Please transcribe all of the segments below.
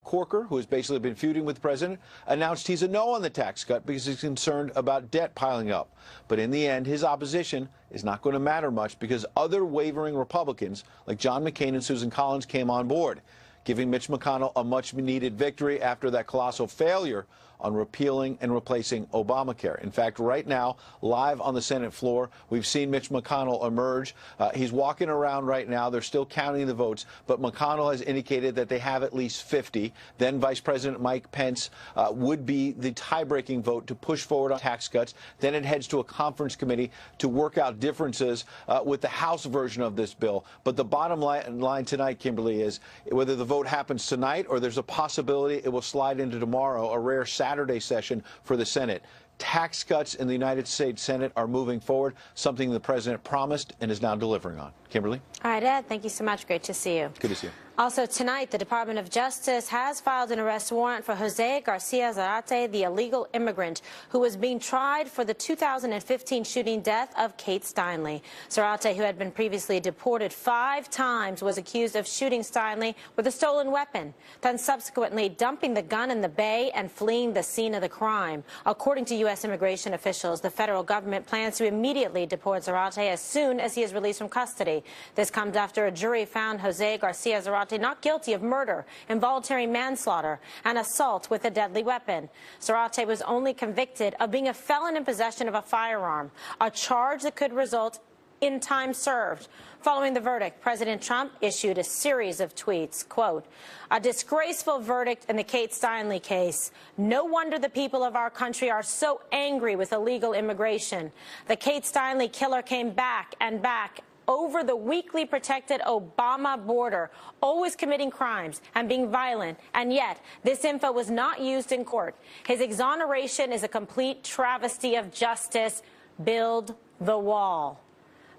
Corker, who has basically been feuding with the president, announced he's a no on the tax cut because he's concerned about debt piling up. But in the end, his opposition is not going to matter much because other wavering Republicans like John McCain and Susan Collins came on board, giving Mitch McConnell a much-needed victory after that colossal failure on repealing and replacing Obamacare. In fact, right now, live on the Senate floor, we've seen Mitch McConnell emerge. He's walking around right now. They're still counting the votes, but McConnell has indicated that they have at least 50. Then Vice President Mike Pence would be the tie-breaking vote to push forward on tax cuts. Then it heads to a conference committee to work out differences with the House version of this bill. But the bottom line tonight, Kimberly, is whether the vote happens tonight or there's a possibility it will slide into tomorrow, a rare Saturday session for the Senate. Tax cuts in the United States Senate are moving forward, something the president promised and is now delivering on. Kimberly? All right, Ed, thank you so much. Great to see you. Good to see you. Also tonight, the Department of Justice has filed an arrest warrant for Jose Garcia Zarate, the illegal immigrant who was being tried for the 2015 shooting death of Kate Steinle. Zarate, who had been previously deported 5 times, was accused of shooting Steinle with a stolen weapon, then subsequently dumping the gun in the bay and fleeing the scene of the crime. According to U.S. immigration officials, the federal government plans to immediately deport Zarate as soon as he is released from custody. This comes after a jury found Jose Garcia Zarate not guilty of murder, involuntary manslaughter, and assault with a deadly weapon. Zarate was only convicted of being a felon in possession of a firearm, a charge that could result in time served. Following the verdict, President Trump issued a series of tweets, quote, "A disgraceful verdict in the Kate Steinle case. No wonder the people of our country are so angry with illegal immigration. The Kate Steinle killer came back and back over the weakly protected Obama border, always committing crimes and being violent, and yet this info was not used in court. His exoneration is a complete travesty of justice. Build the wall."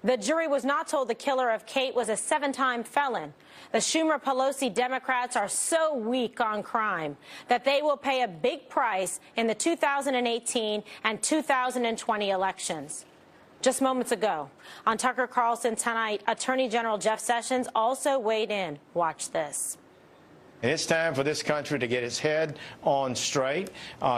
The jury was not told the killer of Kate was a 7-time felon. The Schumer-Pelosi Democrats are so weak on crime that they will pay a big price in the 2018 and 2020 elections. Just moments ago, on Tucker Carlson tonight, Attorney General Jeff Sessions also weighed in. Watch this. It's time for this country to get its head on straight.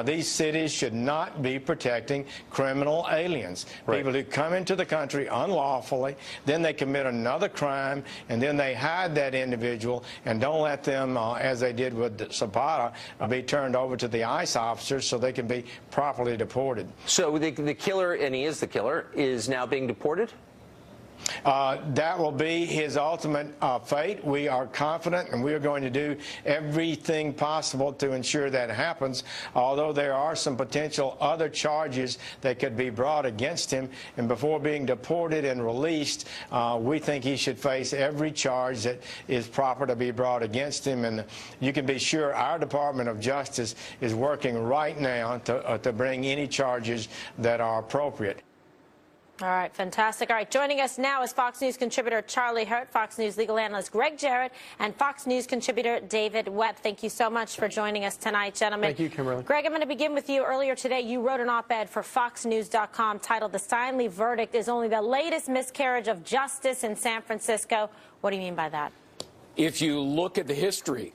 These cities should not be protecting criminal aliens, people who come into the country unlawfully, then they commit another crime, and then they hide that individual and don't let them, as they did with Zapata, be turned over to the ICE officers so they can be properly deported. So the killer, and he is the killer, is now being deported? That will be his ultimate fate. We are confident, and we are going to do everything possible to ensure that happens, although there are some potential other charges that could be brought against him. And before being deported and released, we think he should face every charge that is proper to be brought against him. And you can be sure our Department of Justice is working right now to bring any charges that are appropriate. All right, fantastic. All right, joining us now is Fox News contributor Charlie Hurt, Fox News legal analyst Greg Jarrett, and Fox News contributor David Webb. Thank you so much for joining us tonight, gentlemen. Thank you, Kimberly. Greg, I'm going to begin with you. Earlier today, you wrote an op-ed for FoxNews.com titled "The Steinle Verdict is Only the Latest Miscarriage of Justice in San Francisco." What do you mean by that? If you look at the history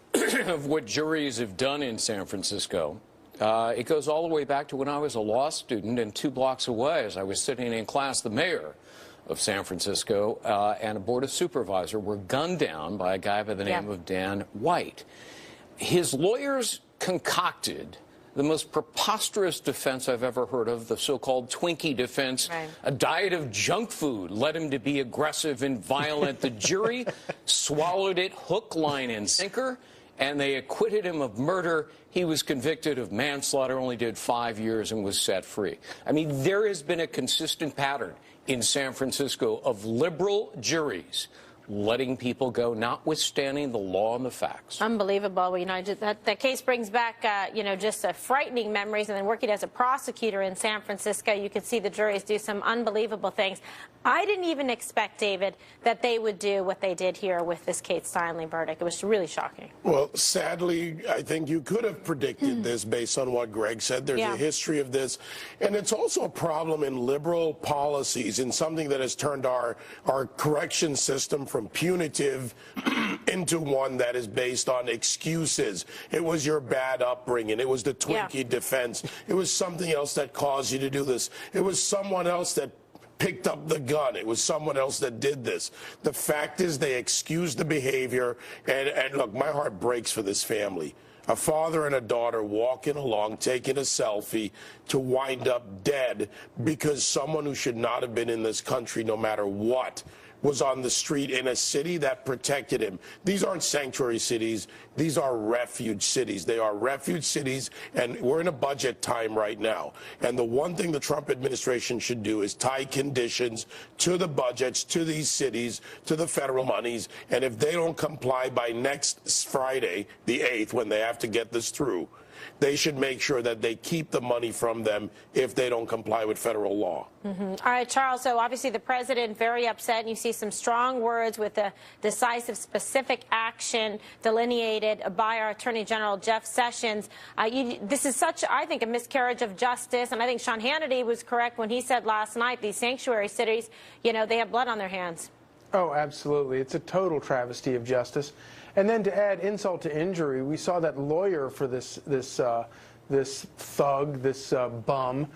of what juries have done in San Francisco, it goes all the way back to when I was a law student, and 2 blocks away, as I was sitting in class, the mayor of San Francisco and a board of supervisors were gunned down by a guy by the name of Dan White. His lawyers concocted the most preposterous defense I've ever heard of, the so-called Twinkie defense. Right. A diet of junk food led him to be aggressive and violent. The jury swallowed it hook, line, and sinker, and they acquitted him of murder. He was convicted of manslaughter, only did 5 years, and was set free. I mean, there has been a consistent pattern in San Francisco of liberal juries letting people go, notwithstanding the law and the facts. Unbelievable. Well, you know, that case brings back, you know, just frightening memories. And then working as a prosecutor in San Francisco, you could see the juries do some unbelievable things. I didn't even expect, David, that they would do what they did here with this Kate Steinle verdict. It was really shocking. Well, sadly, I think you could have predicted this based on what Greg said. There's a history of this. And it's also a problem in liberal policies, in something that has turned our correction system from punitive into one that is based on excuses. It was your bad upbringing. It was the Twinkie defense. It was something else that caused you to do this. It was someone else that picked up the gun. It was someone else that did this. The fact is they excused the behavior. And look, my heart breaks for this family. A father and a daughter walking along, taking a selfie to wind up dead because someone who should not have been in this country no matter what was on the street in a city that protected him. These aren't sanctuary cities. These are refuge cities. They are refuge cities, and we're in a budget time right now. And the one thing the Trump administration should do is tie conditions to the budgets, to these cities, to the federal monies. And if they don't comply by next Friday, the 8th, when they have to get this through, they should make sure that they keep the money from them if they don't comply with federal law. All right, Charles, so obviously the president very upset, and you see some strong words with the decisive, specific action delineated by our Attorney General Jeff Sessions. This is such, I think, a miscarriage of justice, and I think Sean Hannity was correct when he said last night these sanctuary cities, you know, they have blood on their hands. Oh, absolutely. It's a total travesty of justice. And then to add insult to injury, we saw that lawyer for this thug, this bum,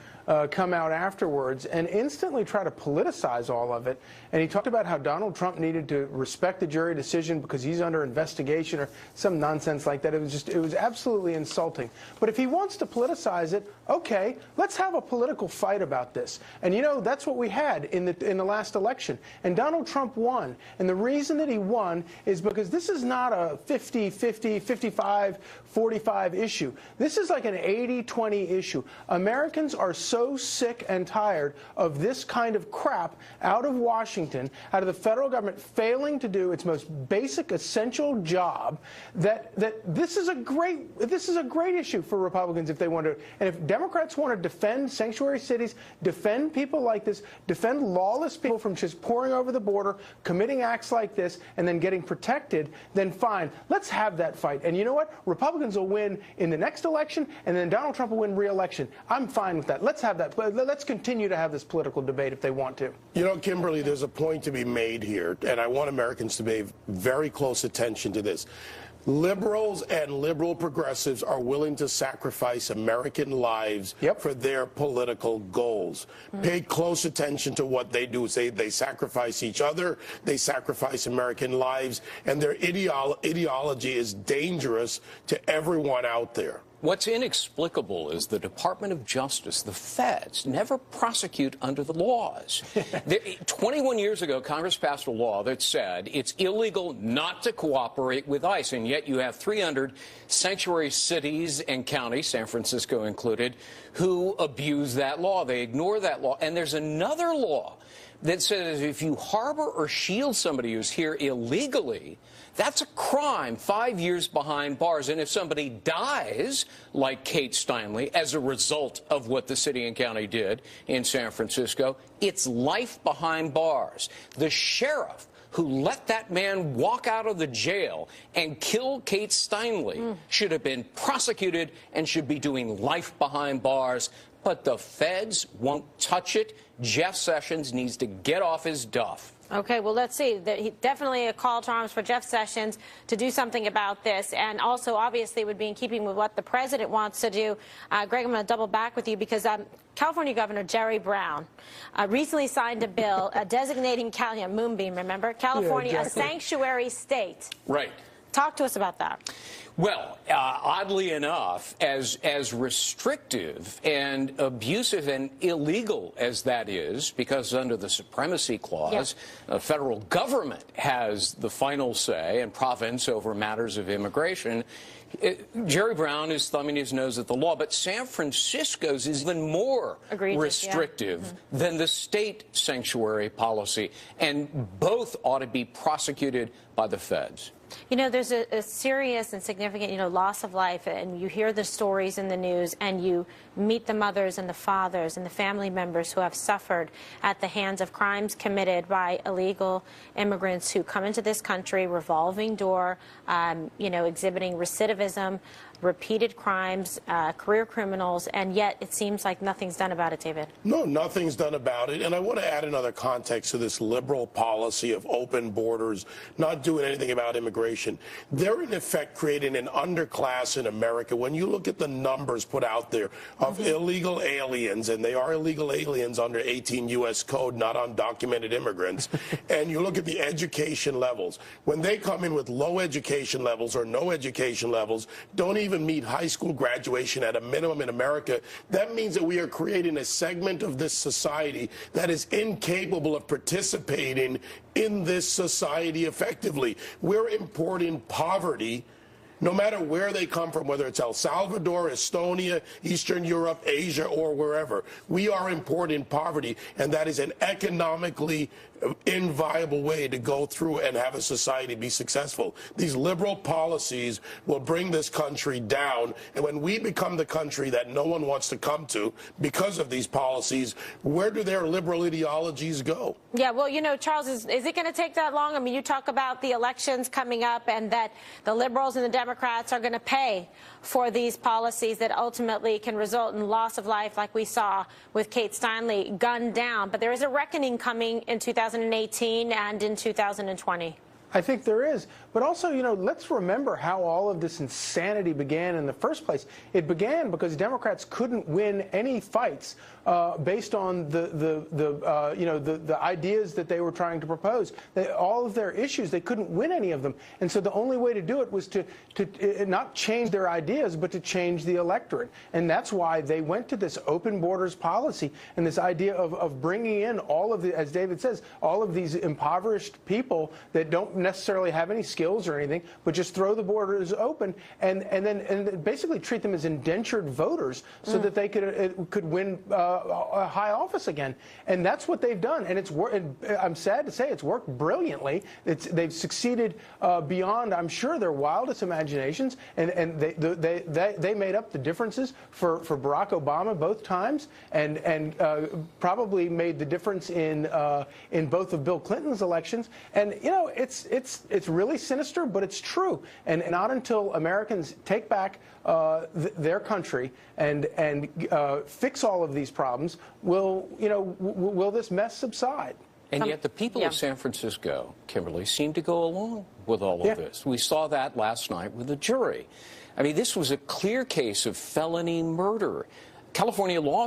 come out afterwards and instantly try to politicize all of it. And he talked about how Donald Trump needed to respect the jury decision because he's under investigation or some nonsense like that. It was absolutely insulting. But if he wants to politicize it, okay, let's have a political fight about this. And you know, that's what we had in the last election. And Donald Trump won. And the reason that he won is because this is not a 50-50, 55-45 issue. This is like an 80-20 issue. Americans are so sick and tired of this kind of crap out of Washington, out of the federal government failing to do its most basic, essential job, that this is a great issue for Republicans if they want to. And if Democrats want to defend sanctuary cities, defend people like this, defend lawless people from just pouring over the border, committing acts like this, and then getting protected, then fine. Let's have that fight. And you know what? Republicans will win in the next election, and then Donald Trump will win re-election. I'm fine with that. Let's have that. Let's continue to have this political debate if they want to. You know, Kimberly, there's a point to be made here, and I want Americans to pay very close attention to this. Liberals and liberal progressives are willing to sacrifice American lives for their political goals. Pay close attention to what they do. They sacrifice each other, they sacrifice American lives, and their ideology is dangerous to everyone out there. What's inexplicable is the Department of Justice, the feds, never prosecute under the laws. 21 years ago, Congress passed a law that said it's illegal not to cooperate with ICE, and yet you have 300 sanctuary cities and counties, San Francisco included, who abuse that law. They ignore that law. And there's another law that says if you harbor or shield somebody who's here illegally, that's a crime, 5 years behind bars. And if somebody dies, like Kate Steinle, as a result of what the city and county did in San Francisco, it's life behind bars. The sheriff who let that man walk out of the jail and kill Kate Steinle should have been prosecuted and should be doing life behind bars. But the feds won't touch it. Jeff Sessions needs to get off his duff. Okay, well, let's see. Definitely a call to arms for Jeff Sessions to do something about this, and also obviously would be in keeping with what the president wants to do. Greg, I'm going to double back with you because California Governor Jerry Brown recently signed a bill designating Moonbeam, remember? California a sanctuary state. Right. Talk to us about that. Well, oddly enough, as restrictive and abusive and illegal as that is, because under the Supremacy Clause, the federal government has the final say and province over matters of immigration, Jerry Brown is thumbing his nose at the law, but San Francisco's is even more restrictive than the state sanctuary policy, and both ought to be prosecuted by the feds. You know, there's a serious and significant, loss of life, and you hear the stories in the news, and you meet the mothers and the fathers and the family members who have suffered at the hands of crimes committed by illegal immigrants who come into this country, revolving door, exhibiting recidivism. repeated crimes, career criminals, and yet it seems like nothing's done about it, David. No, nothing's done about it. And I want to add another context to this liberal policy of open borders, not doing anything about immigration. They're, in effect, creating an underclass in America. When you look at the numbers put out there of illegal aliens, and they are illegal aliens under 18 U.S. Code, not undocumented immigrants, and you look at the education levels, when they come in with low education levels or no education levels, don't even meet high school graduation at a minimum in America, that means that we are creating a segment of this society that is incapable of participating in this society effectively. We're importing poverty, no matter where they come from, whether it's El Salvador, Estonia, Eastern Europe, Asia, or wherever. We are importing poverty, and that is an economically inviable way to go through and have a society be successful. These liberal policies will bring this country down, and when we become the country that no one wants to come to because of these policies, where do their liberal ideologies go? Yeah, well, you know, Charles, is it going to take that long? I mean, you talk about the elections coming up and that the liberals and the Democrats are going to pay for these policies that ultimately can result in loss of life, like we saw with Kate Steinle gunned down. But there is a reckoning coming in 2018 and in 2020. I think there is. But also, you know, let's remember how all of this insanity began in the first place. It began because Democrats couldn't win any fights based on the ideas that they were trying to propose. All of their issues, they couldn't win any of them. And so the only way to do it was to not change their ideas, but to change the electorate. And that's why they went to this open borders policy and this idea of bringing in all of the, as David says, all of these impoverished people that don't necessarily have any skills or anything, but just throw the borders open and then basically treat them as indentured voters so that they could win a high office again. And that's what they've done. And I'm sad to say it's worked brilliantly. They've succeeded beyond, I'm sure, their wildest imaginations. And they made up the differences for Barack Obama both times, and probably made the difference in both of Bill Clinton's elections. And you know, it's really sinister, but it's true. And not until Americans take back their country and fix all of these problems will this mess subside. And yet the people of San Francisco, Kimberly, seem to go along with all of this. We saw that last night with the jury. I mean, this was a clear case of felony murder. California law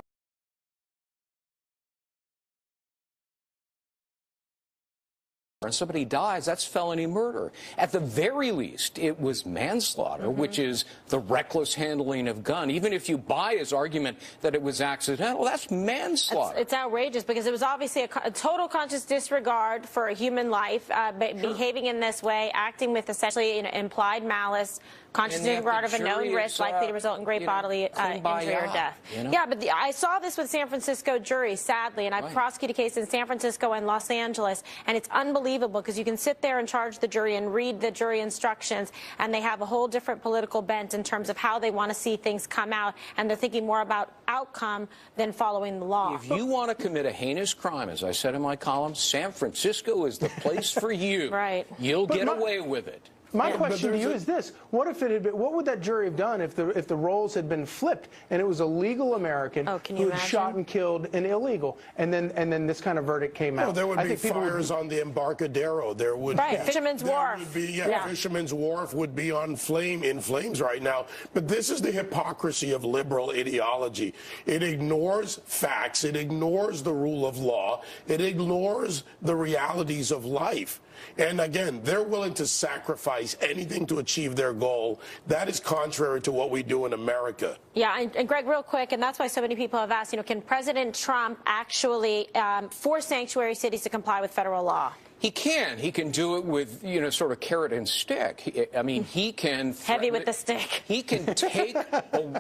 and somebody dies, that's felony murder. At the very least, it was manslaughter, which is the reckless handling of gun. Even if you buy his argument that it was accidental, that's manslaughter. It's outrageous because it was obviously a total conscious disregard for a human life, behaving in this way, acting with essentially implied malice, conscious disregard of a known risk likely to result in great bodily injury or death. Yeah, but I saw this with San Francisco jury, sadly, and I prosecuted a case in San Francisco and Los Angeles, and it's unbelievable because you can sit there and charge the jury and read the jury instructions, and they have a whole different political bent in terms of how they want to see things come out, and they're thinking more about outcome than following the law. If you want to commit a heinous crime, as I said in my column, San Francisco is the place for you. Right. You'll get away with it. My question to you is this: what if it had been? What would that jury have done if the roles had been flipped and it was a legal American who had shot and killed an illegal, and then this kind of verdict came out? There would be fires on the Embarcadero. There would Fisherman's Wharf. Fisherman's Wharf would be in flames right now. But this is the hypocrisy of liberal ideology. It ignores facts. It ignores the rule of law. It ignores the realities of life. And again, they're willing to sacrifice anything to achieve their goal. That is contrary to what we do in America. Yeah, and Greg, real quick, and that's why so many people have asked, can President Trump actually force sanctuary cities to comply with federal law? He can. He can do it with, sort of carrot and stick. I mean, he can... Heavy with the stick. He can take...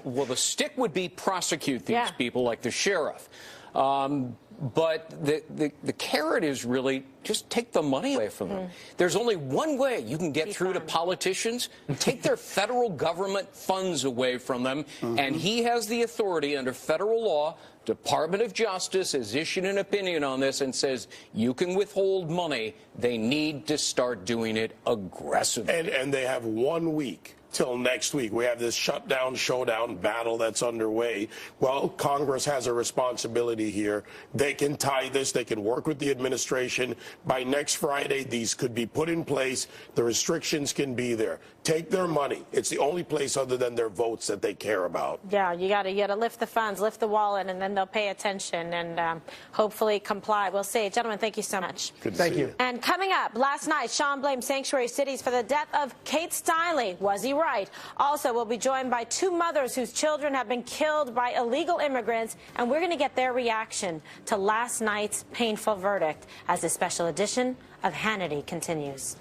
well, the stick would be prosecute these people like the sheriff. But the carrot is really just take the money away from them. There's only one way you can get through to politicians: take their federal government funds away from them. And he has the authority under federal law. Department of Justice has issued an opinion on this and says you can withhold money. They need to start doing it aggressively. And they have 1 week till next week. We have this shutdown, showdown battle that's underway. Well, Congress has a responsibility here. They can tie this. They can work with the administration. By next Friday, these could be put in place. The restrictions can be there. Take their money. It's the only place other than their votes that they care about. Yeah, you got to lift the funds, lift the wallet, and then they'll pay attention and hopefully comply. We'll see. Gentlemen, thank you so much. Thank you. And coming up, last night, Sean blamed sanctuary cities for the death of Kate Steinle. Was he right? Also, we'll be joined by two mothers whose children have been killed by illegal immigrants, and we're going to get their reaction to last night's painful verdict as this special edition of Hannity continues.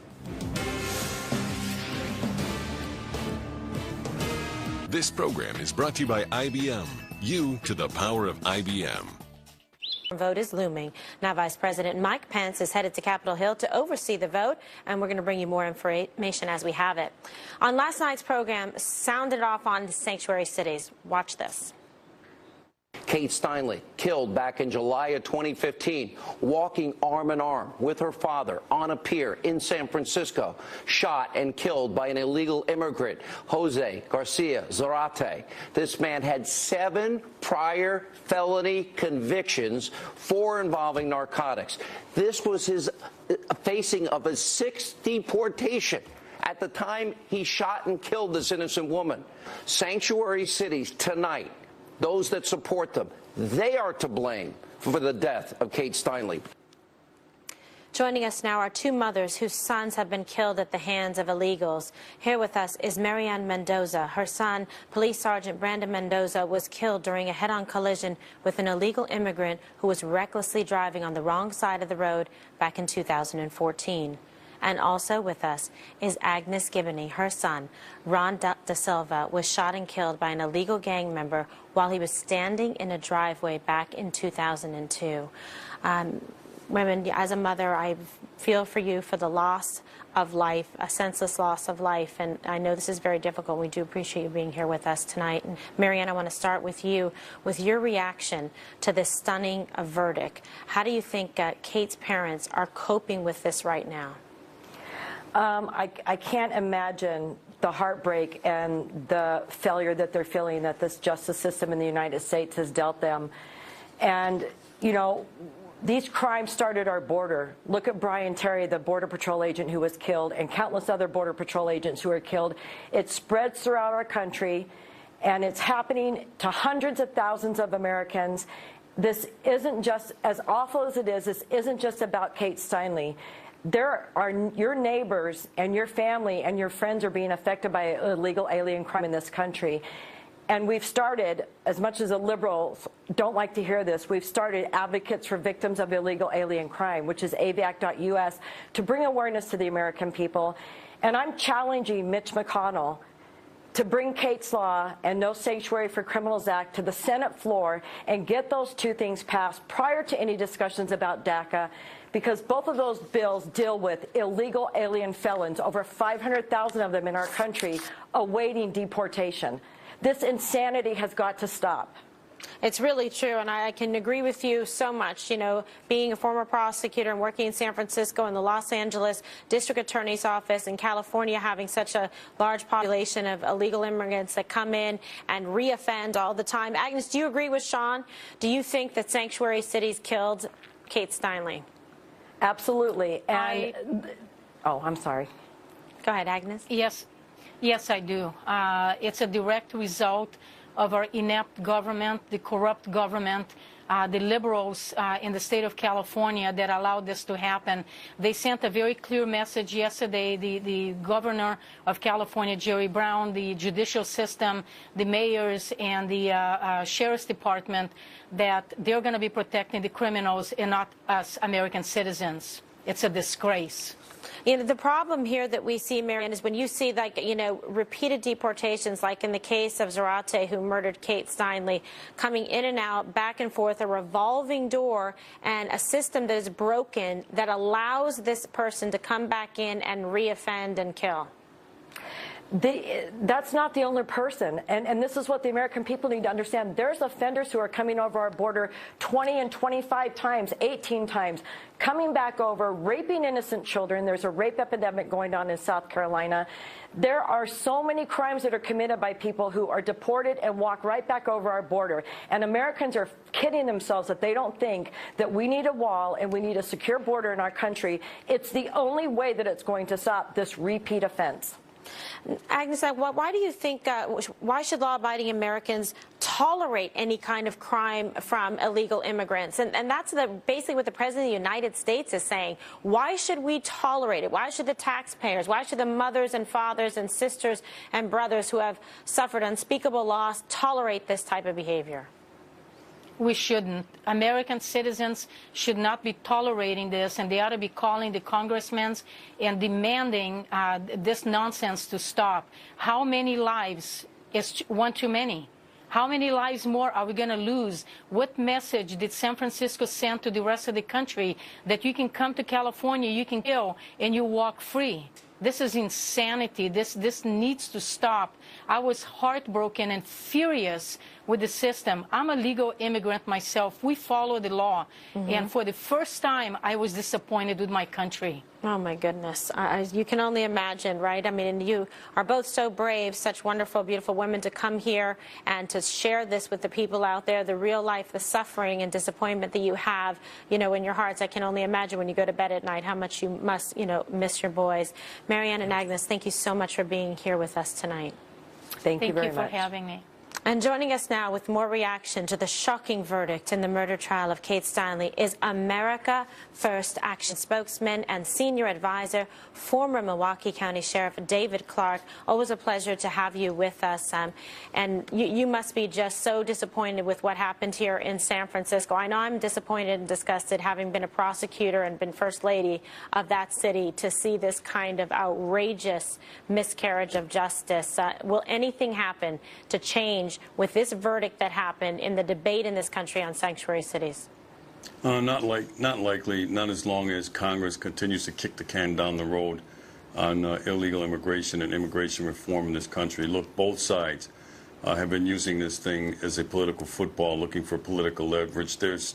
This program is brought to you by IBM. You to the power of IBM. Vote is looming. Now, Vice President Mike Pence is headed to Capitol Hill to oversee the vote, and we're going to bring you more information as we have it. On last night's program, sounded off on sanctuary cities. Watch this. Kate Steinle, killed back in July of 2015, walking arm in arm with her father on a pier in San Francisco, shot and killed by an illegal immigrant, Jose Garcia Zarate. This man had 7 prior felony convictions, 4 involving narcotics. This was his facing of his 6th deportation. At the time he shot and killed this innocent woman. Sanctuary cities tonight, those that support them, they are to blame for the death of Kate Steinle. Joining us now are two mothers whose sons have been killed at the hands of illegals. Here with us is Marianne Mendoza. Her son, Police Sergeant Brandon Mendoza, was killed during a head-on collision with an illegal immigrant who was recklessly driving on the wrong side of the road back in 2014. And also with us is Agnes Gibney. Her son, Ron Da Silva, was shot and killed by an illegal gang member while he was standing in a driveway back in 2002. Women, as a mother, I feel for you for the loss of life, a senseless loss of life, and I know this is very difficult. We do appreciate you being here with us tonight. And Marianne, I want to start with you, with your reaction to this stunning verdict. How do you think Kate's parents are coping with this right now? I can't imagine the heartbreak and the failure that they're feeling that this justice system in the United States has dealt them. And, you know, these crimes started at our border. Look at Brian Terry, the Border Patrol agent who was killed, and countless other Border Patrol agents who were killed. It spreads throughout our country, and it's happening to hundreds of thousands of Americans. This isn't just, as awful as it is, this isn't just about Kate Steinle. There are your neighbors and your family and your friends are being affected by illegal alien crime in this country. And we've started, as much as the liberals don't like to hear this, we've started Advocates for Victims of Illegal Alien Crime, which is avac.us, to bring awareness to the American people. And I'm challenging Mitch McConnell to bring Kate's Law and No Sanctuary for Criminals Act to the Senate floor and get those two things passed prior to any discussions about DACA, because both of those bills deal with illegal alien felons, over 500,000 of them in our country, awaiting deportation. This insanity has got to stop. It's really true, and I can agree with you so much. You know, being a former prosecutor and working in San Francisco and the Los Angeles District Attorney's Office, in California having such a large population of illegal immigrants that come in and reoffend all the time. Agnes, do you agree with Sean? Do you think that sanctuary cities killed Kate Steinle? Absolutely. And oh, I'm sorry. Go ahead, Agnes. Yes, I do. It's a direct result of our inept government, the corrupt government, the liberals in the state of California that allowed this to happen. They sent a very clear message yesterday, the governor of California, Jerry Brown, the judicial system, the mayors, and the sheriff's department, that they're going to be protecting the criminals and not us American citizens. It's a disgrace. You know, the problem here that we see, Marianne, is when you see, like, you know, repeated deportations, like in the case of Zarate, who murdered Kate Steinle, coming in and out, back and forth, a revolving door, and a system that is broken that allows this person to come back in and reoffend and kill. That's not the only person. And this is what the American people need to understand. There's offenders who are coming over our border 20 and 25 times, 18 times, coming back over, raping innocent children. There's a rape epidemic going on in South Carolina. There are so many crimes that are committed by people who are deported and walk right back over our border. And Americans are kidding themselves that they don't think that we need a wall and we need a secure border in our country. It's the only way that it's going to stop this repeat offense. Agnes, why do you think, why should law-abiding Americans tolerate any kind of crime from illegal immigrants? And that's basically what the President of the United States is saying. Why should we tolerate it? Why should the taxpayers, why should the mothers and fathers and sisters and brothers who have suffered unspeakable loss tolerate this type of behavior? We shouldn't. American citizens should not be tolerating this, and they ought to be calling the congressmen and demanding this nonsense to stop. How many lives is one too many? How many lives more are we going to lose? What message did San Francisco send to the rest of the country that you can come to California, you can kill, and you walk free? This is insanity. This needs to stop. I was heartbroken and furious with the system. I'm a legal immigrant myself. We follow the law. And for the first time, I was disappointed with my country. Oh, my goodness. You can only imagine, right? I mean, you are both so brave, such wonderful, beautiful women to come here and to share this with the people out there, the real life, the suffering and disappointment that you have, you know, in your hearts. I can only imagine when you go to bed at night how much you must, you know, miss your boys. Marianne and Agnes, thank you so much for being here with us tonight. Thank you very much. Thank you for having me. And joining us now with more reaction to the shocking verdict in the murder trial of Kate Steinle is America First Action spokesman and senior advisor, former Milwaukee County Sheriff David Clark. Always a pleasure to have you with us. And you must be just so disappointed with what happened here in San Francisco. I know I'm disappointed and disgusted, having been a prosecutor and been First Lady of that city, to see this kind of outrageous miscarriage of justice. Will anything happen to change with this verdict that happened in the debate in this country on sanctuary cities? Not likely, not as long as Congress continues to kick the can down the road on illegal immigration and immigration reform in this country. Look, both sides have been using this thing as a political football, looking for political leverage. There's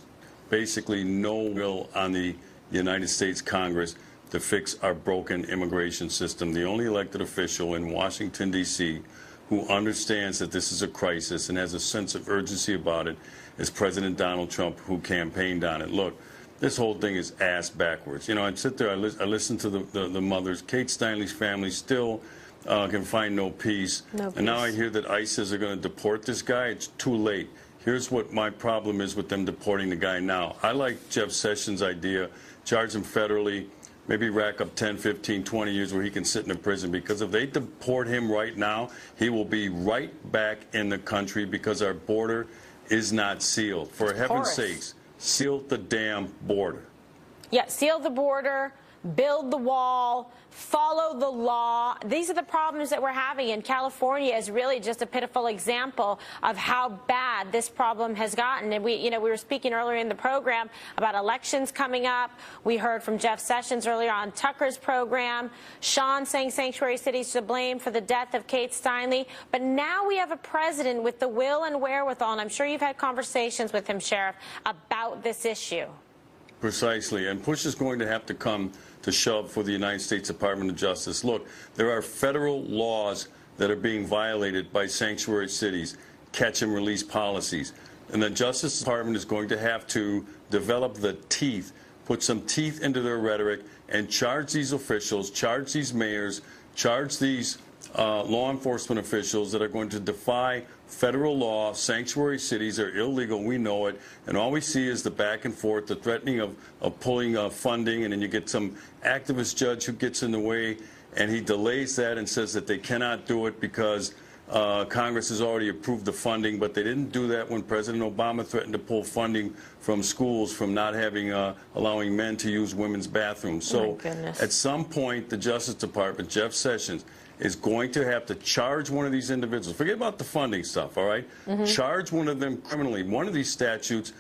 basically no will on the United States Congress to fix our broken immigration system. The only elected official in Washington, D.C., who understands that this is a crisis and has a sense of urgency about it is President Donald Trump, who campaigned on it. Look, this whole thing is ass backwards. You know, I'd sit there, I listen to the mothers. Kate Steinle's family still can find no peace. And now I hear that ISIS are going to deport this guy. It's too late. Here's what my problem is with them deporting the guy now. I like Jeff Sessions' idea, charge him federally, maybe rack up 10, 15, 20 years where he can sit in a prison, because if they deport him right now, he will be right back in the country because our border is not sealed. For heaven's sakes, seal the damn border. Yeah, seal the border, build the wall, follow the law. These are the problems that we're having, and California is really just a pitiful example of how bad this problem has gotten. And we were speaking earlier in the program about elections coming up. We heard from Jeff Sessions earlier on Tucker's program. Sean saying sanctuary cities to blame for the death of Kate Steinle. But now we have a president with the will and wherewithal, and I'm sure you've had conversations with him, Sheriff, about this issue. Precisely, and push is going to have to come to shove for the United States Department of Justice. Look, there are federal laws that are being violated by sanctuary cities, catch and release policies. And the Justice Department is going to have to develop the teeth, put some teeth into their rhetoric, and charge these officials, charge these mayors, charge these law enforcement officials that are going to defy federal law. Sanctuary cities are illegal, we know it, and all we see is the back and forth, the threatening of pulling funding, and then you get some activist judge who gets in the way, and he delays that and says that they cannot do it because Congress has already approved the funding, but they didn't do that when President Obama threatened to pull funding from schools from not having allowing men to use women's bathrooms. So at some point, the Justice Department, Jeff Sessions, is going to have to charge one of these individuals. Forget about the funding stuff, all right? Charge one of them criminally. One of these statutes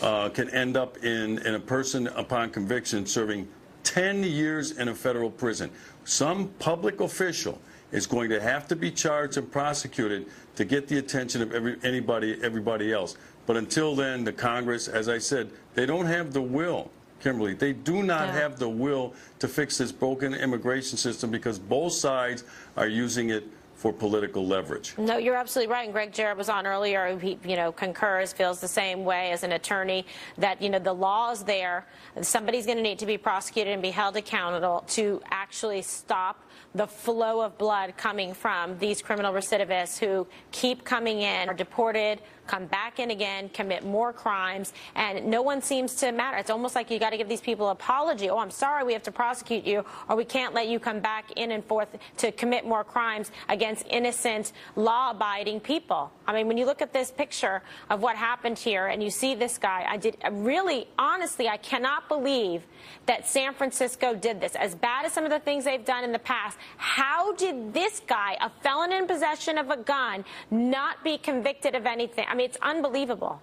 can end up in a person upon conviction serving 10 years in a federal prison. Some public official is going to have to be charged and prosecuted to get the attention of everybody else. But until then, the Congress, as I said, they don't have the will, Kimberly. They do not have the will to fix this broken immigration system because both sides are using it for political leverage. No, you're absolutely right. And Greg Jarrett was on earlier. He, concurs, feels the same way as an attorney that, the law is there. Somebody's going to need to be prosecuted and be held accountable to actually stop the flow of blood coming from these criminal recidivists who keep coming in, are deported, come back in again, commit more crimes, and no one seems to matter. It's almost like you got to give these people an apology. Oh, I'm sorry, we have to prosecute you, or we can't let you come back in and forth to commit more crimes against innocent, law-abiding people. I mean, when you look at this picture of what happened here and you see this guy, honestly, I cannot believe that San Francisco did this. As bad as some of the things they've done in the past, how did this guy, a felon in possession of a gun, not be convicted of anything? I mean, it's unbelievable.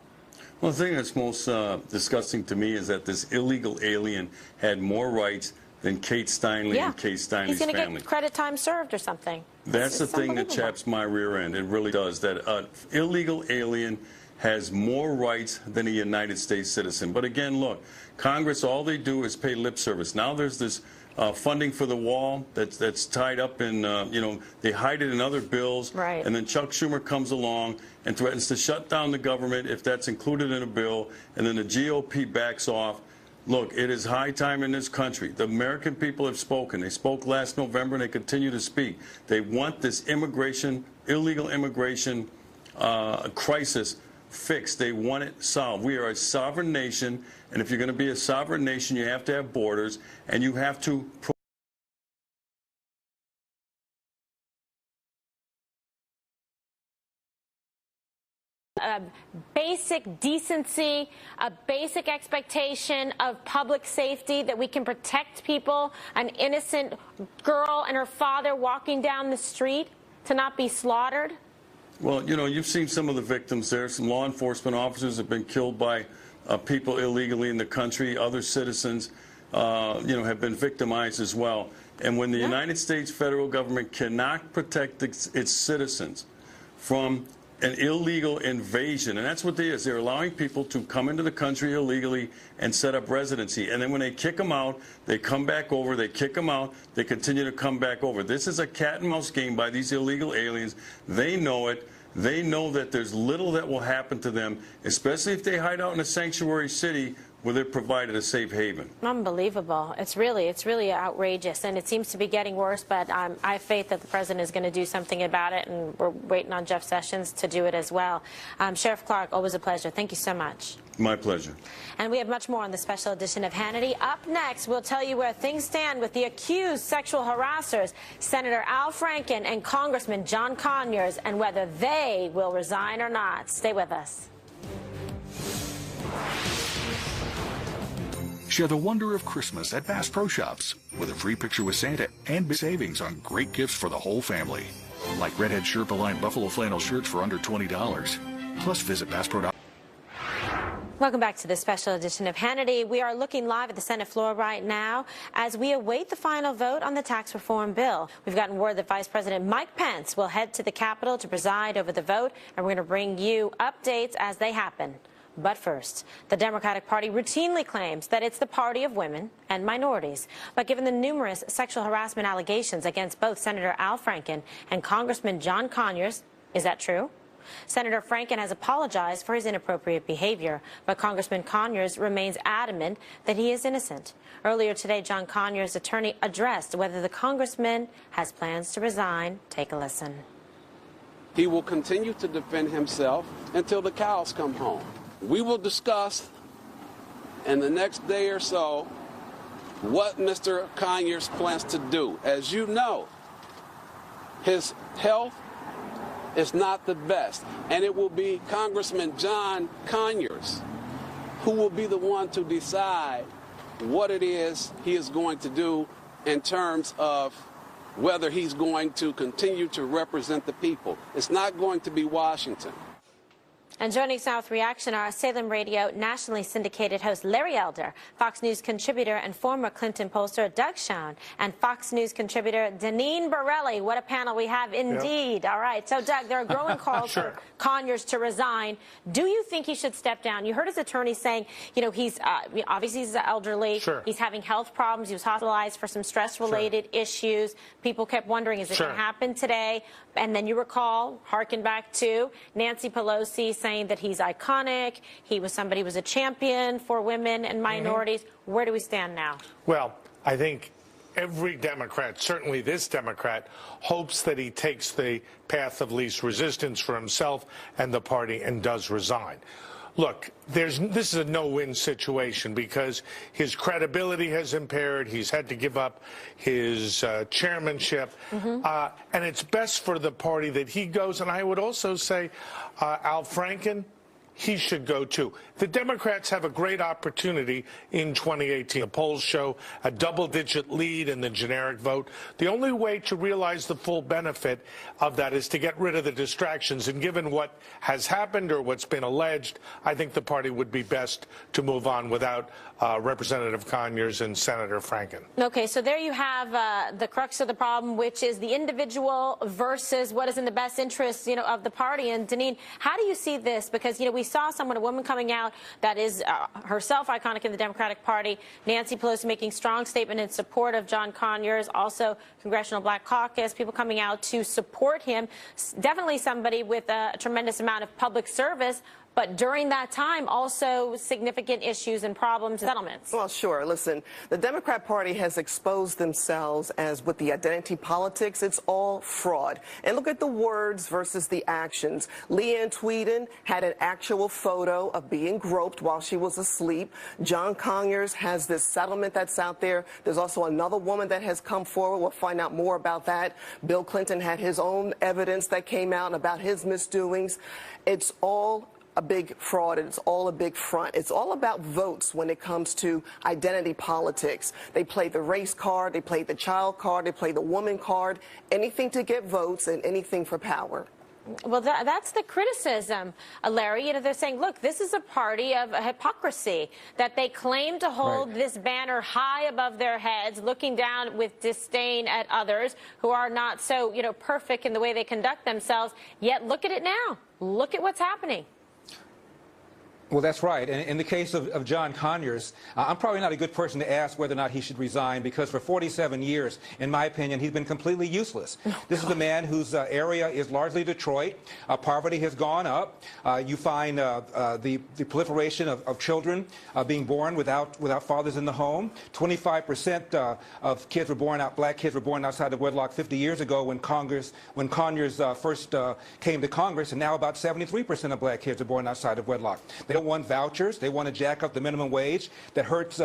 Well, the thing that's most disgusting to me is that this illegal alien had more rights than Kate Steinle and Kate Steinle's family. He's going to get credit time served or something. That's the thing that chaps my rear end. It really does. That an illegal alien has more rights than a United States citizen. But again, look, Congress, all they do is pay lip service. Now there's this funding for the wall that's tied up in, they hide it in other bills. Right. And then Chuck Schumer comes along and threatens to shut down the government if that's included in a bill. And then the GOP backs off. Look, it is high time in this country. The American people have spoken. They spoke last November and they continue to speak. They want this illegal immigration crisis fixed. They want it solved. We are a sovereign nation, and if you're going to be a sovereign nation, you have to have borders, and you have to basic decency, a basic expectation of public safety, that we can protect people, an innocent girl and her father walking down the street to not be slaughtered. Well, you've seen some of the victims there. Some law enforcement officers have been killed by people illegally in the country. Other citizens, have been victimized as well. And when the United States federal government cannot protect its citizens from an illegal invasion, and that's what they is. They're allowing people to come into the country illegally and set up residency. And then when they kick them out, they come back over. They kick them out. They continue to come back over. This is a cat and mouse game by these illegal aliens. They know it. They know that there's little that will happen to them, especially if they hide out in a sanctuary city where they're provided a safe haven. Unbelievable. It's really outrageous, and it seems to be getting worse, but I have faith that the president is going to do something about it, and we're waiting on Jeff Sessions to do it as well. Sheriff Clark, always a pleasure. Thank you so much. My pleasure. And we have much more on the special edition of Hannity. Up next, we'll tell you where things stand with the accused sexual harassers, Senator Al Franken and Congressman John Conyers, and whether they will resign or not. Stay with us. Share the wonder of Christmas at Bass Pro Shops with a free picture with Santa and big savings on great gifts for the whole family. Like Redhead Sherpa-lined buffalo flannel shirts for under $20. Plus, visit BassPro.com. Welcome back to this special edition of Hannity. We are looking live at the Senate floor right now as we await the final vote on the tax reform bill. We've gotten word that Vice President Mike Pence will head to the Capitol to preside over the vote, and we're going to bring you updates as they happen. But first, the Democratic Party routinely claims that it's the party of women and minorities. But given the numerous sexual harassment allegations against both Senator Al Franken and Congressman John Conyers, is that true? Senator Franken has apologized for his inappropriate behavior, but Congressman Conyers remains adamant that he is innocent. Earlier today, John Conyers' attorney addressed whether the congressman has plans to resign. Take a listen. He will continue to defend himself until the cows come home. We will discuss in the next day or so what Mr. Conyers plans to do. As you know, his health is not the best, and it will be Congressman John Conyers who will be the one to decide what it is he is going to do in terms of whether he's going to continue to represent the people. It's not going to be Washington. And joining us now with reaction, our Salem Radio nationally syndicated host Larry Elder, Fox News contributor and former Clinton pollster Doug Schoen, and Fox News contributor Deneen Borelli. What a panel we have indeed. Yep. All right. So, Doug, there are growing calls for Conyers to resign. Do you think he should step down? You heard his attorney saying, you know, he's obviously he's elderly. Sure. He's having health problems. He was hospitalized for some stress-related issues. People kept wondering, is it going to happen today? And then you recall, harken back to Nancy Pelosi saying that he's iconic. He was somebody who was a champion for women and minorities. Where do we stand now? Well, I think every Democrat, certainly this Democrat, hopes that he takes the path of least resistance for himself and the party and does resign. Look, this is a no-win situation because his credibility has impaired. He's had to give up his chairmanship. And it's best for the party that he goes. And I would also say Al Franken, he should go too. The Democrats have a great opportunity in 2018. The polls show a double-digit lead in the generic vote. The only way to realize the full benefit of that is to get rid of the distractions. And given what has happened or what's been alleged, I think the party would be best to move on without Representative Conyers and Senator Franken. Okay, so there you have the crux of the problem, which is the individual versus what is in the best interest, you know, of the party. And Deneen, how do you see this? Because, you know, we saw a woman coming out that is herself iconic in the Democratic Party. Nancy Pelosi making strong statement in support of John Conyers, also Congressional Black Caucus, people coming out to support him. Definitely somebody with a tremendous amount of public service. But during that time, also significant issues and problems and settlements. Well, sure. Listen, the Democrat Party has exposed themselves as with the identity politics. It's all fraud. And look at the words versus the actions. Leanne Tweeden had an actual photo of being groped while she was asleep. John Conyers has this settlement that's out there. There's also another woman that has come forward. We'll find out more about that. Bill Clinton had his own evidence that came out about his misdoings. It's all a big fraud. It's all a big front. It's all about votes when it comes to identity politics. They play the race card, they play the child card, they play the woman card, anything to get votes and anything for power. Well, that's the criticism, Larry. You know, they're saying, look, this is a party of hypocrisy, that they claim to hold this banner high above their heads, looking down with disdain at others who are not so, you know, perfect in the way they conduct themselves. Yet look at it now. Look at what's happening. Well, that's right. And in the case of John Conyers, I'm probably not a good person to ask whether or not he should resign because for 47 years, in my opinion, he's been completely useless. This is a man whose area is largely Detroit. Poverty has gone up. You find the proliferation of children being born without fathers in the home. 25% of kids were born out, black kids were born outside of wedlock 50 years ago when Conyers first came to Congress, and now about 73% of black kids are born outside of wedlock. They don't want vouchers. They want to jack up the minimum wage. That hurts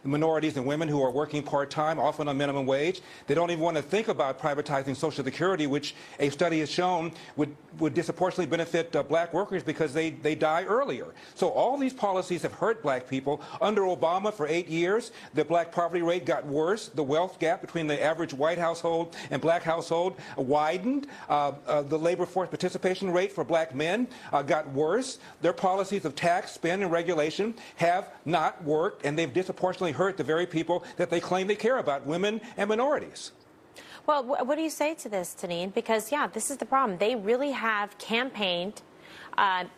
minorities and women who are working part-time, often on minimum wage. They don't even want to think about privatizing Social Security, which a study has shown would disproportionately benefit black workers because they die earlier. So all these policies have hurt black people. Under Obama, for 8 years, the black poverty rate got worse. The wealth gap between the average white household and black household widened. The labor force participation rate for black men got worse. Their policies of tax, spend, and regulation have not worked, and they've disproportionately hurt the very people that they claim they care about, women and minorities. Well, what do you say to this, Deneen? Because, yeah, this is the problem. They really have campaigned,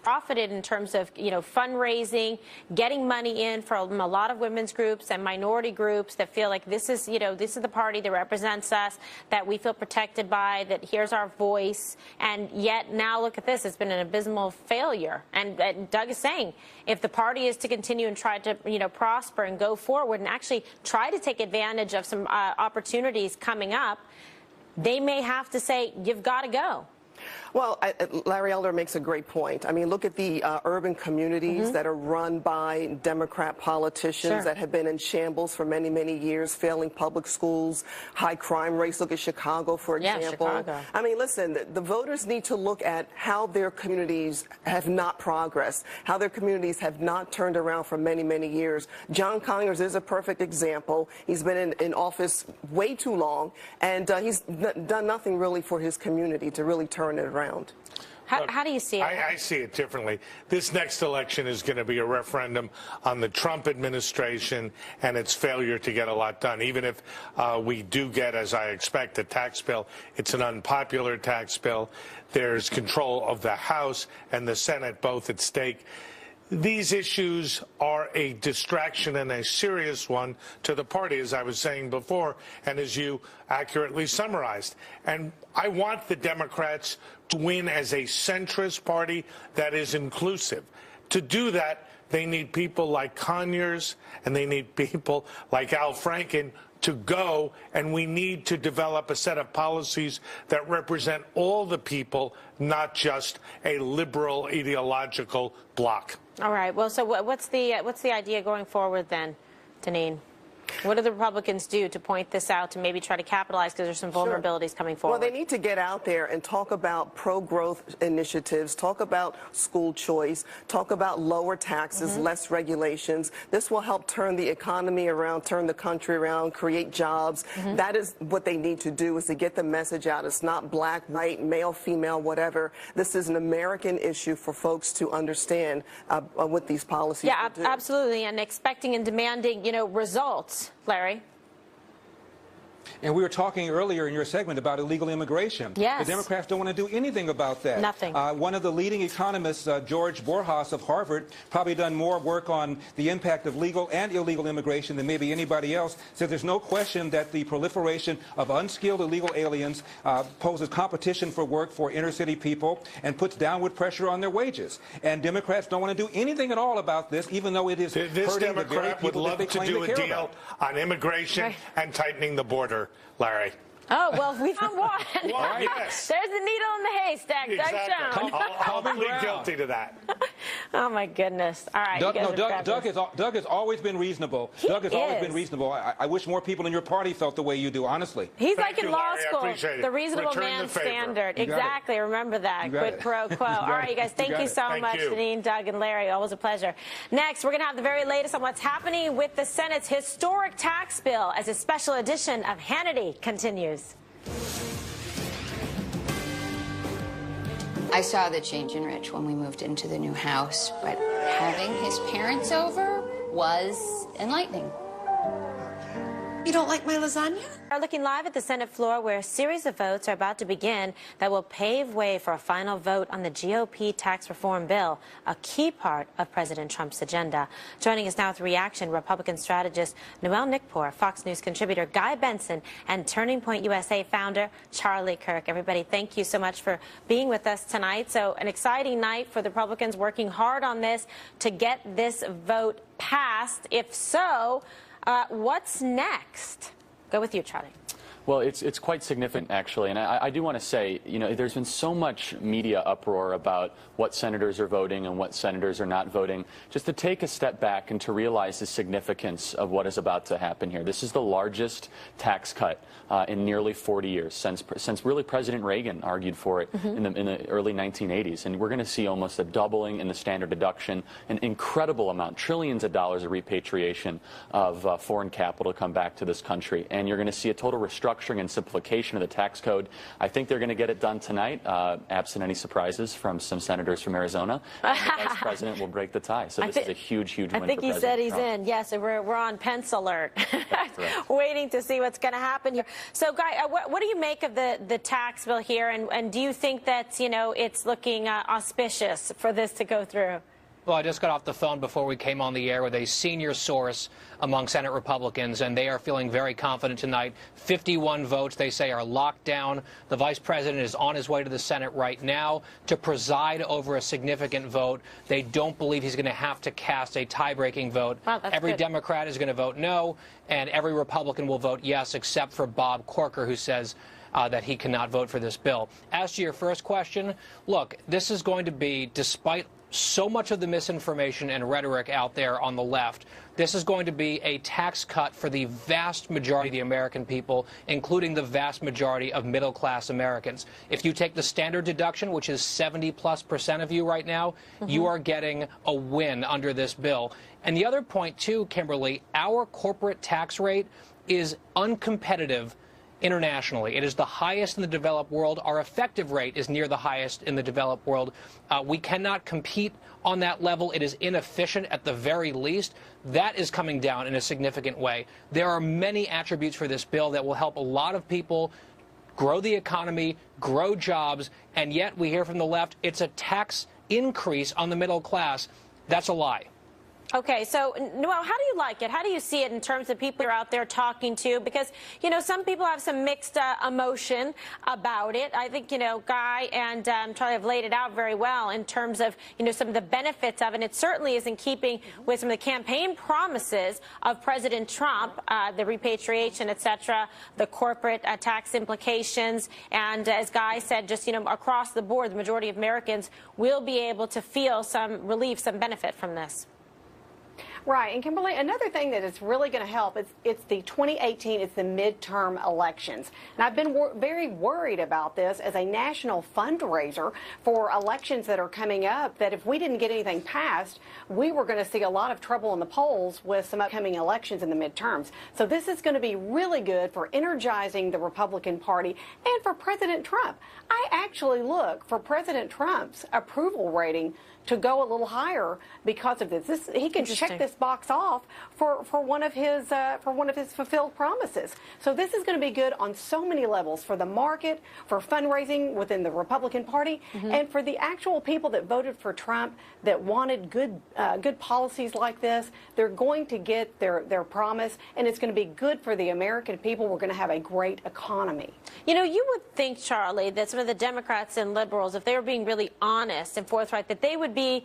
profited in terms of, you know, fundraising, getting money in from a lot of women's groups and minority groups that feel like this is, you know, this is the party that represents us, that we feel protected by, that here's our voice. And yet now look at this. It's been an abysmal failure. And Doug is saying if the party is to continue and try to, you know, prosper and go forward and actually try to take advantage of some opportunities coming up, they may have to say, you've got to go. Well, Larry Elder makes a great point. I mean, look at the urban communities that are run by Democrat politicians that have been in shambles for many, many years, failing public schools, high crime rates. Look at Chicago, for example. Chicago. I mean, listen, the voters need to look at how their communities have not progressed, how their communities have not turned around for many, many years. John Conyers is a perfect example. He's been in office way too long, and he's done nothing really for his community to really turn it around. How do you see it? I see it differently. This next election is going to be a referendum on the Trump administration and its failure to get a lot done. Even if we do get, as I expect, a tax bill, it's an unpopular tax bill. There's control of the House and the Senate both at stake. These issues are a distraction and a serious one to the party, as I was saying before, and as you accurately summarized. And I want the Democrats to win as a centrist party that is inclusive. To do that, they need people like Conyers and they need people like Al Franken to go, and we need to develop a set of policies that represent all the people, not just a liberal ideological bloc. All right. Well, so what's the idea going forward then, Tanine? What do the Republicans do to point this out, to maybe try to capitalize, because there's some vulnerabilities coming forward? Well, they need to get out there and talk about pro-growth initiatives, talk about school choice, talk about lower taxes, less regulations. This will help turn the economy around, turn the country around, create jobs. That is what they need to do, is to get the message out. It's not black, white, male, female, whatever. This is an American issue for folks to understand what these policies will do. Absolutely, and expecting and demanding, results. Larry? And we were talking earlier in your segment about illegal immigration. Yes. The Democrats don't want to do anything about that. Nothing. One of the leading economists, George Borjas of Harvard, probably done more work on the impact of legal and illegal immigration than maybe anybody else, said there's no question that the proliferation of unskilled illegal aliens poses competition for work for inner city people and puts downward pressure on their wages. And Democrats don't want to do anything at all about this, even though it is This hurting the very Democrat would people that love they to claim do to a care deal about. on immigration and tightening the border, Larry. Oh, well, we found one. Well, yes. There's the needle in the haystack. Exactly. Doug I'll plead guilty to that. Oh, my goodness. All right. Doug has always been reasonable. Doug has always been reasonable. I wish more people in your party felt the way you do, honestly. He's like in law school. The reasonable man standard. Exactly. Remember that. Quid pro quo. All right, you guys, thank you so much, Janine, Doug, and Larry. Always a pleasure. Next, we're going to have the very latest on what's happening with the Senate's historic tax bill as a special edition of Hannity continues. I saw the change in Rich when we moved into the new house, but having his parents over was enlightening. You don't like my lasagna? We're looking live at the Senate floor, where a series of votes are about to begin that will pave way for a final vote on the GOP tax reform bill, a key part of President Trump's agenda. Joining us now with reaction, Republican strategist Noel Nickpour, Fox News contributor Guy Benson, and Turning Point USA founder Charlie Kirk. Everybody, thank you so much for being with us tonight. So an exciting night for the Republicans, working hard on this to get this vote passed. If so, what's next? Go with you, Charlie. Well, it's quite significant, actually, and I do want to say, there's been so much media uproar about what senators are voting and what senators are not voting. Just to take a step back and to realize the significance of what is about to happen here. This is the largest tax cut in nearly 40 years, since really President Reagan argued for it in the early 1980s. And we're going to see almost a doubling in the standard deduction, an incredible amount, trillions of dollars of repatriation of foreign capital to come back to this country. And you're going to see a total restructuring and simplification of the tax code. I think they're going to get it done tonight, absent any surprises from some senators from Arizona. And the Vice President will break the tie. So this is a huge, huge win for President Trump. I think he said he's in. Yes, we're on Pence alert, waiting to see what's going to happen here. So, Guy, what do you make of the tax bill here, and do you think that it's looking auspicious for this to go through? Well, I just got off the phone before we came on the air with a senior source among Senate Republicans, and they are feeling very confident tonight. 51 votes, they say, are locked down. The Vice President is on his way to the Senate right now to preside over a significant vote. They don't believe he's going to have to cast a tie-breaking vote. Wow, every good. Democrat is going to vote no, and every Republican will vote yes, except for Bob Corker, who says that he cannot vote for this bill. As to your first question, look, this is going to be, despite so much of the misinformation and rhetoric out there on the left, this is going to be a tax cut for the vast majority of the American people, including the vast majority of middle-class Americans. If you take the standard deduction, which is 70+% of you right now, you are getting a win under this bill. And the other point, too, Kimberly, our corporate tax rate is uncompetitive internationally. It is the highest in the developed world. Our effective rate is near the highest in the developed world. We cannot compete on that level. It is inefficient at the very least. That is coming down in a significant way. There are many attributes for this bill that will help a lot of people grow the economy, grow jobs, and yet we hear from the left it's a tax increase on the middle class. That's a lie. Okay, so, Noel, how do you like it? How do you see it in terms of people you're out there talking to? Because, you know, some people have some mixed emotion about it. I think, you know, Guy and Charlie have laid it out very well in terms of, you know, some of the benefits of it. And it certainly is in keeping with some of the campaign promises of President Trump, the repatriation, et cetera, the corporate tax implications. And as Guy said, just, you know, across the board, the majority of Americans will be able to feel some relief, some benefit from this. Right. And Kimberly, another thing that is really going to help, it's the 2018, it's the midterm elections. And I've been very worried about this as a national fundraiser for elections that are coming up, that if we didn't get anything passed, we were going to see a lot of trouble in the polls with some upcoming elections in the midterms. So this is going to be really good for energizing the Republican Party and for President Trump. I actually look for President Trump's approval rating to go a little higher because of this. He can check this box off for one of his fulfilled promises. So this is going to be good on so many levels, for the market, for fundraising within the Republican Party, and for the actual people that voted for Trump that wanted good policies like this. They're going to get their promise, and it's going to be good for the American people. We're going to have a great economy. You know, you would think, Charlie, that some of the Democrats and liberals, if they were being really honest and forthright, that they would be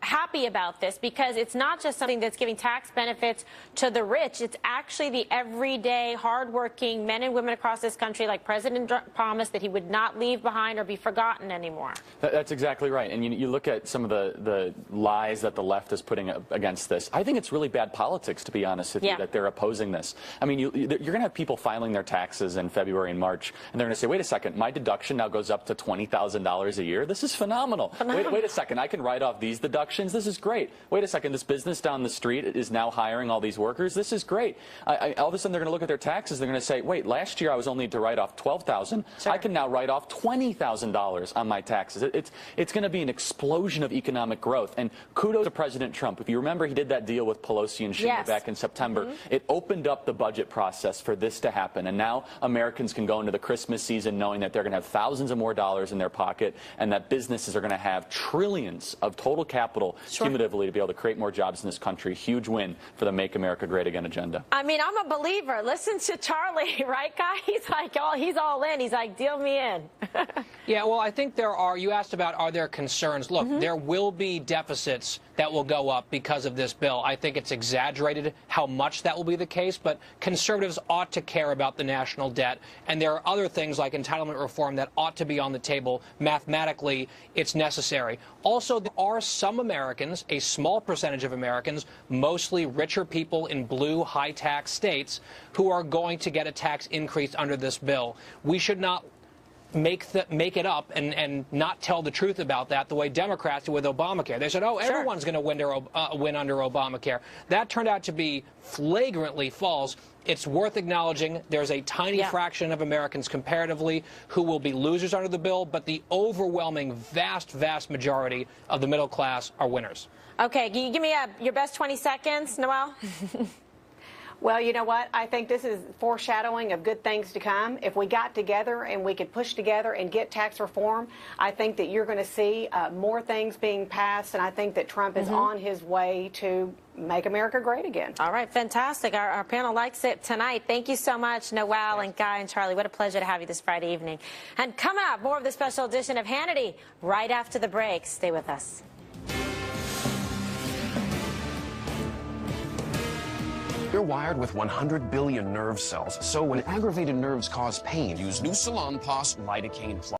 happy about this, because it's not just something that's giving tax benefits to the rich. It's actually the everyday, hardworking men and women across this country, like President Trump promised, that he would not leave behind or be forgotten anymore. That's exactly right. And you look at some of the lies that the left is putting up against this. I think it's really bad politics, to be honest with you, that they're opposing this. I mean, you're going to have people filing their taxes in February and March, and they're going to say, wait a second, my deduction now goes up to $20,000 a year. This is phenomenal. Wait a second, I can write off these deductions. This is great. Wait a second, this business down the street is now hiring all these workers. This is great. All of a sudden, they're going to look at their taxes. They're going to say, wait, last year I was only to write off $12,000. I can now write off $20,000 on my taxes. It's going to be an explosion of economic growth. And kudos to President Trump. If you remember, he did that deal with Pelosi and Schumer back in September. It opened up the budget process for this to happen. And now Americans can go into the Christmas season knowing that they're going to have thousands of more dollars in their pocket, and that businesses are going to have trillions of total capital cumulatively to be able to create more jobs in this country. Huge win for the Make America Great Again agenda. I mean, I'm a believer. Listen to Charlie, right, Guy? He's like, he's all in. He's like, deal me in. Yeah, well, I think there are, you asked about, are there concerns? Look, there will be deficits that will go up because of this bill. I think it's exaggerated how much that will be the case, but conservatives ought to care about the national debt. And there are other things like entitlement reform that ought to be on the table. Mathematically, it's necessary. Also, there are some Americans, a small percentage of Americans, mostly richer people in blue high-tax states, who are going to get a tax increase under this bill. We should not make it up and not tell the truth about that the way Democrats did with Obamacare. They said, everyone's going to win under Obamacare. That turned out to be flagrantly false. It's worth acknowledging there's a tiny fraction of Americans comparatively who will be losers under the bill, but the overwhelming, vast majority of the middle class are winners. Okay, can you give me your best 20 seconds, Noel? Well, you know what? I think this is foreshadowing of good things to come. If we got together and we could push together and get tax reform, I think that you're going to see more things being passed, and I think that Trump is on his way to make America great again. All right, fantastic. Our panel likes it tonight. Thank you so much, Noel and Guy and Charlie. What a pleasure to have you this Friday evening. And coming up, more of the special edition of Hannity right after the break. Stay with us. You're wired with 100 billion nerve cells, so when aggravated nerves cause pain, use new Salon Pos Lidocaine Plus.